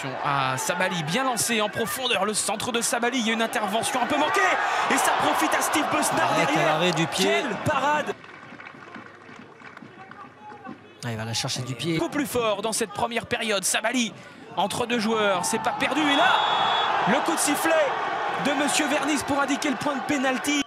Attention à Sabali, bien lancé en profondeur, le centre de Sabali, il y a une intervention un peu manquée et ça profite à Steve Besnard derrière. L'arrêt du pied. Quelle parade! Ah, il va la chercher du pied. Beaucoup plus fort dans cette première période, Sabali entre deux joueurs, c'est pas perdu et là, le coup de sifflet de Monsieur Vernis pour indiquer le point de pénalty.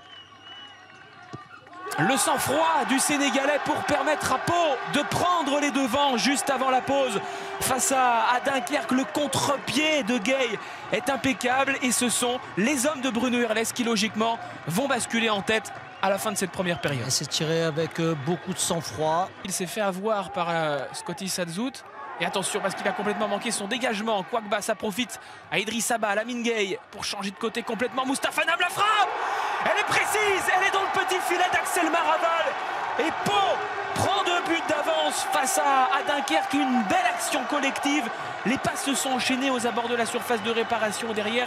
Le sang-froid du Sénégalais pour permettre à Pau de prendre les devants juste avant la pause. Face à Dunkerque, le contre-pied de Gay est impeccable et ce sont les hommes de Bruno Irles qui logiquement vont basculer en tête à la fin de cette première période. Il s'est tiré avec beaucoup de sang-froid. Il s'est fait avoir par Scotty Sadzout. Et attention parce qu'il a complètement manqué son dégagement. Kwakba, ça profite à Idriss Abba, à Lamine Gueye pour changer de côté complètement. Moustapha Nam, la frappe! Elle est précise, elle est dans le petit filet d'Axel Maraval. Et Pau prend 2 buts d'avance face à Dunkerque. Une belle action collective. Les passes se sont enchaînées aux abords de la surface de réparation derrière.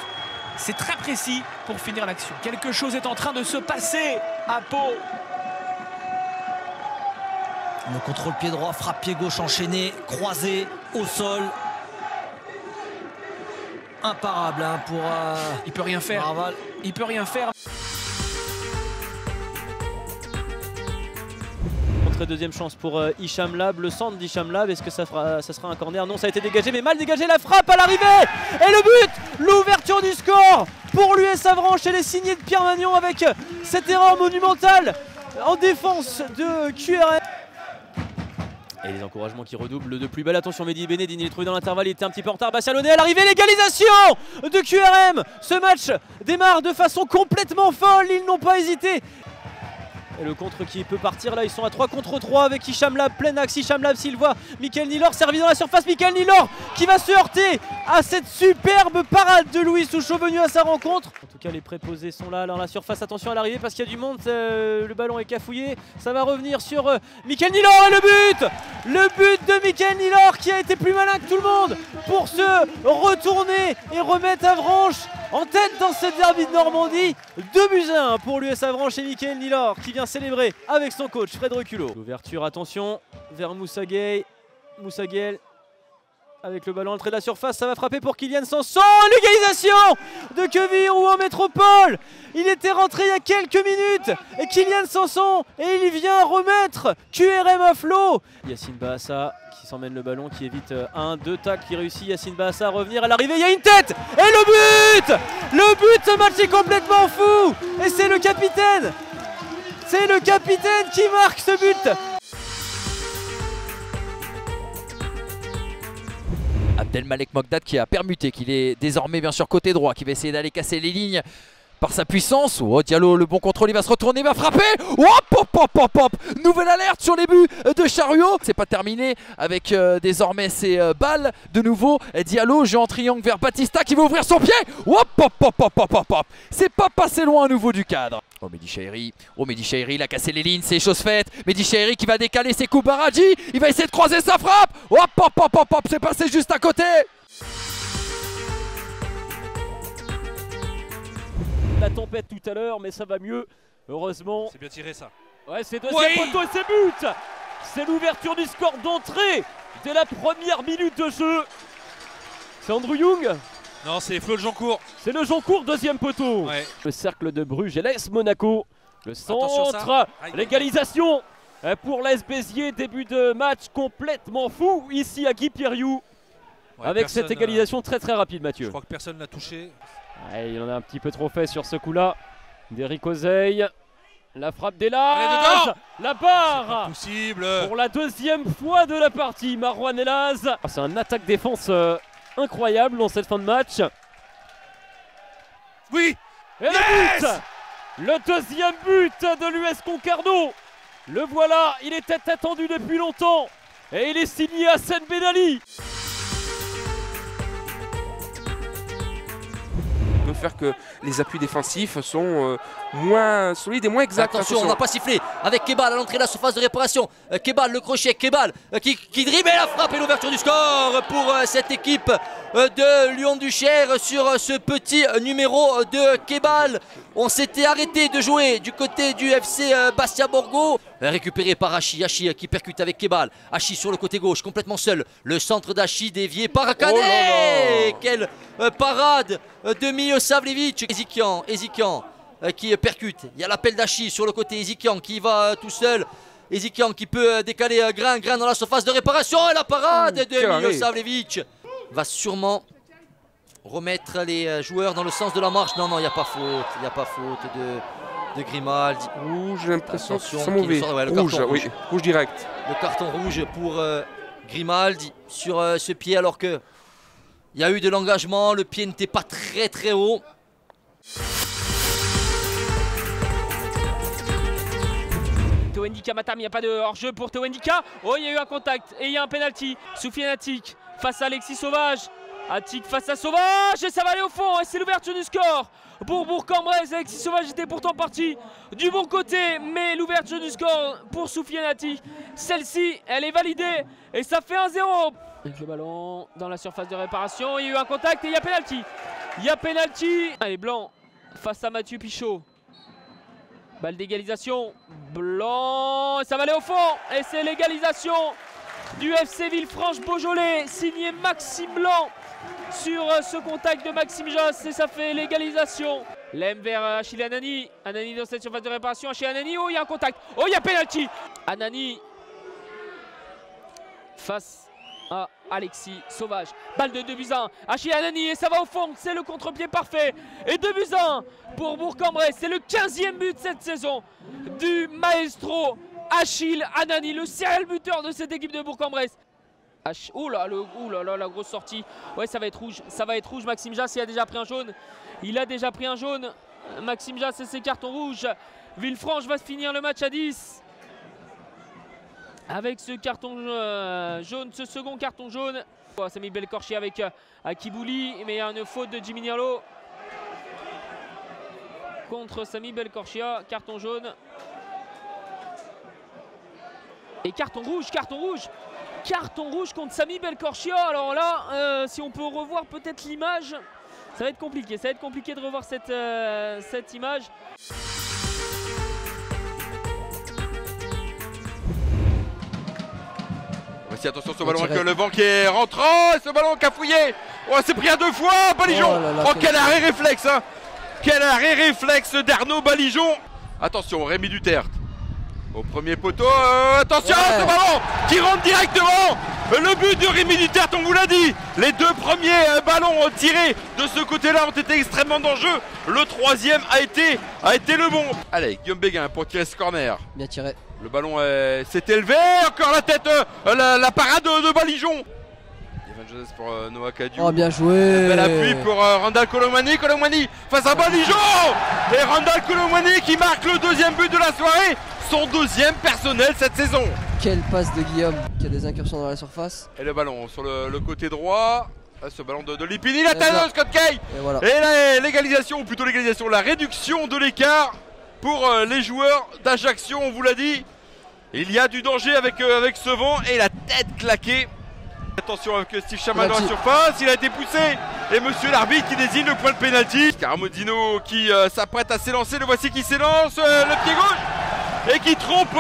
C'est très précis pour finir l'action. Quelque chose est en train de se passer à Pau. Le contrôle pied droit, frappe pied gauche enchaîné, croisé au sol. Imparable hein, pour il peut rien faire. Maraval. Il peut rien faire. Deuxième chance pour Hicham Lab, le centre d'Hicham Lab, est-ce que ça sera un corner? Non, ça a été dégagé, mais mal dégagé, la frappe à l'arrivée et le but, l'ouverture du score pour l'US Avranches. Elle est signée de Pierre Magnon avec cette erreur monumentale en défense de QRM. Et les encouragements qui redoublent de plus belle. Attention, Mehdi Benedine, il est trouvé dans l'intervalle, il était un petit peu en retard. Bassalonné à l'arrivée, l'égalisation de QRM. Ce match démarre de façon complètement folle, ils n'ont pas hésité. Et le contre qui peut partir là, ils sont à 3 contre 3 avec Hicham Lab, plein axe, Hicham Lab s'il voit Mickaël Nilor servi dans la surface, Mickaël Nilor qui va se heurter à cette superbe parade de Louis Souchot venu à sa rencontre. En tout cas les préposés sont là dans la surface, attention à l'arrivée parce qu'il y a du monde, le ballon est cafouillé, ça va revenir sur Mickaël Nilor et le but de Mickaël Nilor qui a été plus malin que tout le monde pour se retourner et remettre Avranches en tête dans cette derby de Normandie. 2-1 pour l'US Avranches et Mickaël Nilor qui vient célébrer avec son coach Fred Reculot. L'ouverture, attention, vers Moussa Gueye. Moussa Gueye avec le ballon à l'entrée de la surface, ça va frapper pour Kylian Sanson. L'égalisation de Queville ou en métropole. Il était rentré il y a quelques minutes et Kylian Sanson et il vient remettre QRM à flot. Yacine Bahassa qui s'emmène le ballon, qui évite 1-2 tacles, qui réussit. Yacine Bahassa à revenir à l'arrivée, il y a une tête et le but, ce match est complètement fou et c'est le capitaine qui marque ce but. Abdelmalek Mogdad qui a permuté, qu'il est désormais bien sûr côté droit, qui va essayer d'aller casser les lignes par sa puissance. Oh, Diallo, le bon contrôle, il va se retourner, il va frapper. Hop. Nouvelle alerte sur les buts de Chariot. C'est pas terminé avec désormais ces balles. De nouveau, Diallo, jeu en triangle vers Batista qui va ouvrir son pied. Hop. C'est pas passé loin à nouveau du cadre. Oh, Mehdi Chahiri, il a cassé les lignes, c'est chose faite. Mehdi Chahiri qui va décaler ses coups Baradji. Il va essayer de croiser sa frappe. Hop, c'est passé juste à côté. La tempête tout à l'heure, mais ça va mieux, heureusement. C'est bien tiré ça. Ouais, c'est deuxième poteau et c'est but. C'est l'ouverture du score d'entrée dès la première minute de jeu. C'est Andrew Young? Non, c'est Flo Le Joncourt. C'est Le Joncourt, deuxième poteau. Ouais. Le cercle de Bruges et l'AS Monaco. Le centre, l'égalisation pour l'AS Béziers. Début de match complètement fou ici à Guy Pierriou. Ouais, avec cette égalisation très rapide, Mathieu. Je crois que personne n'a touché. Ouais, il en a un petit peu trop fait sur ce coup-là. D'Eric Ozeille. La frappe d'Elaz. La barre possible. Pour la deuxième fois de la partie, Marouane Elaz. C'est un attaque-défense incroyable dans cette fin de match. Oui. Et le but, le deuxième but de l'US Concarneau. Le voilà, il était attendu depuis longtemps. Et il est signé Hassen Benali. peut faire que les appuis défensifs sont moins solides et moins exacts. Attention, on n'a pas sifflé avec Kebal à l'entrée de la surface de réparation. Kebal, le crochet, Kebal qui dribble et la frappe et l'ouverture du score pour cette équipe de Lyon-Duchère sur ce petit numéro de Kebal. On s'était arrêté de jouer du côté du FC Bastia Borgo. Récupéré par Hachi. Hachi qui percute avec Kebal. Hachi sur le côté gauche, complètement seul. Le centre d'Hachi dévié par Akane. Quelle parade de Milosavljevic. Ezikian qui percute. Il y a l'appel d'Hachi sur le côté. Ezikian qui va tout seul. Ezikian qui peut décaler Grain dans la surface de réparation. Et la parade de Milosavljevic va sûrement remettre les joueurs dans le sens de la marche. Non, il n'y a pas faute. Il n'y a pas faute de Grimaldi. Rouge, j'ai l'impression que c'est mauvais. Ouais, rouge, oui, rouge direct. Le carton rouge pour Grimaldi sur ce pied alors que il y a eu de l'engagement. Le pied n'était pas très haut. Tewendi Kamatam, il n'y a pas de hors-jeu pour Tewendi K. Oh, il y a eu un contact et il y a un penalty. Soufiane Atik face à Alexis Sauvage. Atik face à Sauvage et ça va aller au fond. Et c'est l'ouverture du score pour Bourg-en-Bresse. Alexis Sauvage était pourtant parti du bon côté. Mais l'ouverture du score pour Soufiane Atik, celle-ci, elle est validée. Et ça fait 1-0. Avec le ballon dans la surface de réparation. Il y a eu un contact et il y a penalty. Il y a penalty. Allez, Blanc face à Mathieu Pichot. Balle d'égalisation, Blanc, et ça va aller au fond. Et c'est l'égalisation du FC Villefranche-Beaujolais, signé Maxime Blanc sur ce contact de Maxime Josse. Et ça fait l'égalisation. Lem vers Achille Anani. Anani dans cette surface de réparation. Achille Anani, oh il y a un contact. Oh il y a penalty. Anani face à Alexis Sauvage. Balle de 2-1. Achille Anani et ça va au fond. C'est le contre-pied parfait. Et 2-1 pour Bourg-en-Bresse. C'est le 15e but cette saison du maestro Achille Anani, le serial buteur de cette équipe de Bourg-en-Bresse. Oh là, la grosse sortie. Ouais, ça va être rouge. Ça va être rouge. Maxime Jass, il a déjà pris un jaune. Il a déjà pris un jaune. Maxime Jass et ses cartons rouges. Villefranche va finir le match à 10. Avec ce carton jaune, ce second carton jaune. Oh, Sami Belkorchi avec Akibouli, mais il y a une faute de Jimmy Nialo contre Sami Belkorchia. Carton jaune. Et carton rouge contre Sami Belkorchia. Alors là, si on peut revoir peut-être l'image, ça va être compliqué. Ça va être compliqué de revoir cette image. Voici attention ce ballon avec le vent qui est rentrant. Et ce ballon cafouillé. Oh, c'est pris à 2 fois. Balijon. Oh, quel arrêt réflexe, hein. Quel arrêt réflexe d'Arnaud Balijon. Attention, Rémi Duterte. Au premier poteau, attention, ce ballon qui rentre directement. Le but de Rémi Duterte, on vous l'a dit. Les 2 premiers ballons tirés de ce côté-là ont été extrêmement dangereux. Le 3e a été le bon. Allez, Guillaume Béguin pour tirer ce corner. Bien tiré. Le ballon s'est élevé, encore la tête, la parade de Balijon. Evan Joseph pour Noah Cadieux. Oh, bien joué. Bel appui pour Randall Colomwani. Colomwani face à Balijon. Et Randall Colomwani qui marque le 2e but de la soirée. Son 2e personnel cette saison. Quelle passe de Guillaume qui a des incursions dans la surface. Et le ballon sur le côté droit. Ce ballon de Lipini, la tête de Scott Kay. Voilà. Et l'égalisation, ou plutôt l'égalisation, la réduction de l'écart pour les joueurs d'Ajaccio, on vous l'a dit. Il y a du danger avec ce vent et la tête claquée. Attention avec Steve Chama dans la surface, il a été poussé. Et monsieur l'arbitre qui désigne le point de pénalty. Caramodino qui s'apprête à s'élancer, le voici qui s'élance, le pied gauche. Et qui trompe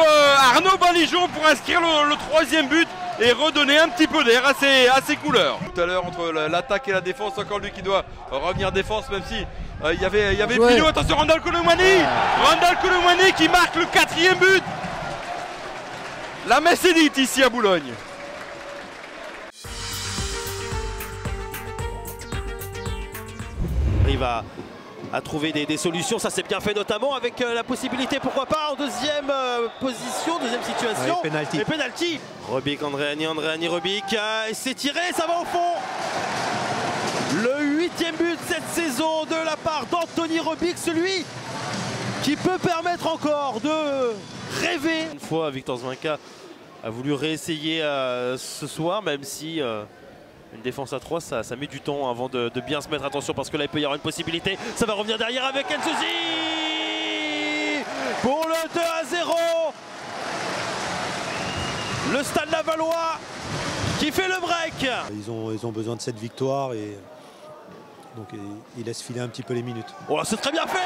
Arnaud Balijon pour inscrire le 3e but et redonner un petit peu d'air à ses couleurs. Tout à l'heure entre l'attaque et la défense, encore lui qui doit revenir défense, même si il y avait Pinot. Attention Randall Colomwani. Randall Colomwani qui marque le 4e but. La messe est dite ici à Boulogne. Arrive à trouver des solutions, ça c'est bien fait notamment avec la possibilité, pourquoi pas en 2e position, 2e situation. Et penalty. Robic, Andréani, Robic, et c'est tiré, ça va au fond. Le 8e but cette saison de la part d'Anthony Robic, celui qui peut permettre encore de rêver. Une fois, Victor Zvinka a voulu réessayer ce soir, même si une défense à 3, ça met du temps avant de bien se mettre. Attention parce que là il peut y avoir une possibilité. Ça va revenir derrière avec Nsouzi pour le 2-0. Le Stade Lavallois qui fait le break. Ils ont besoin de cette victoire et donc ils laissent filer un petit peu les minutes. Oh là, c'est très bien fait.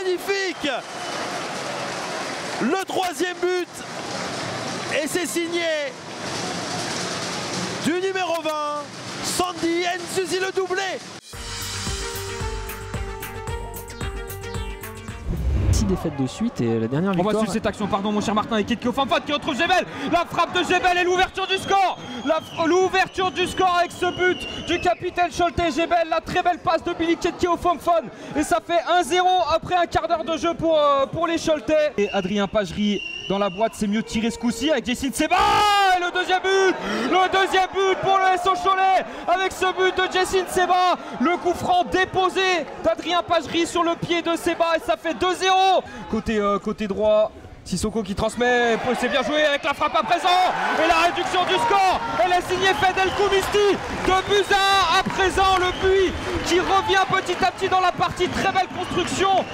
magnifique. Le 3e but. Et c'est signé du numéro 20, Sandy Nzuzi, le doublé. 6 défaites de suite et la dernière On victoire. va suivre cette action, pardon mon cher Martin, avec Kit Kofamfan qui retrouve Jebel. La frappe de Jebel et l'ouverture du score. L'ouverture du score avec ce but du capitaine Cholte Jebel. La très belle passe de Billy Kofamfan. Et ça fait 1-0 après un quart d'heure de jeu pour les Choletais. Et Adrien Pagerie dans la boîte, c'est mieux tiré ce coup-ci avec Jessin Seba. Et le deuxième but pour le SO Cholet avec ce but de Jessin Seba. Le coup franc déposé d'Adrien Pagerie sur le pied de Seba et ça fait 2-0. Côté droit, Sissoko qui transmet, c'est bien joué avec la frappe à présent et la réduction du score. Elle est signée Fedel Koumisti, 2-1 à présent. Le but qui revient petit à petit dans la partie, très belle construction.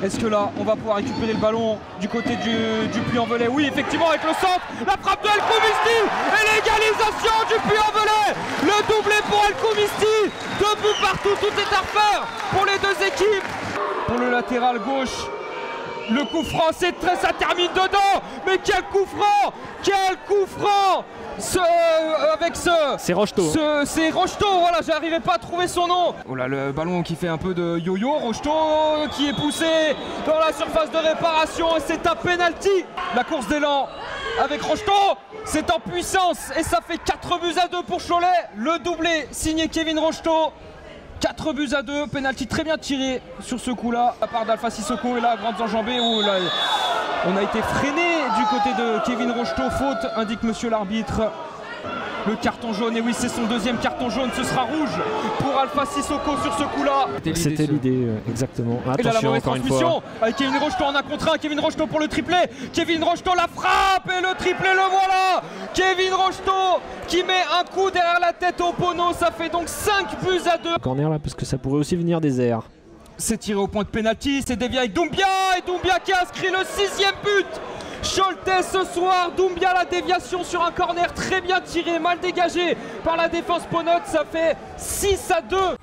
Est-ce que là, on va pouvoir récupérer le ballon du côté du Puy-en-Velay? Oui, effectivement, avec le centre, la frappe de El Koumisti et l'égalisation du Puy-en-Velay. Le doublé pour El Koumisti, 2 buts partout, tout est à refaire pour les deux équipes. Pour le latéral gauche, le coup franc, ça termine dedans. Mais quel coup franc! Quel coup franc! C'est Rocheteau. C'est Rocheteau, voilà, j'arrivais pas à trouver son nom. Oh là, le ballon qui fait un peu de yo-yo. Rocheteau qui est poussé dans la surface de réparation et c'est un penalty. La course d'élan avec Rocheteau, c'est en puissance et ça fait 4-2 pour Cholet. Le doublé signé Kevin Rocheteau. 4-2, penalty très bien tiré sur ce coup-là, à part d'Alpha Sissoko et là, grandes enjambées où là, on a été freiné du côté de Kevin Rocheteau, faute, indique monsieur l'arbitre. Le carton jaune, et oui c'est son 2e carton jaune, ce sera rouge pour Alpha Sissoko sur ce coup-là. C'était l'idée, exactement. Et là la Attention, mauvaise encore une transmission fois. avec Kevin Rocheteau en 1 contre 1, Kevin Rocheteau pour le triplé, Kevin Rocheteau la frappe et le triplé, le voilà. Kevin Rocheteau qui met un coup derrière la tête au pono, ça fait donc 5-2. Corner là, parce que ça pourrait aussi venir des airs. C'est tiré au point de pénalty, c'est dévié avec Doumbia et Doumbia qui a inscrit le 6e but. Choletais ce soir, Doumbia la déviation sur un corner très bien tiré, mal dégagé par la défense ponote, ça fait 6-2.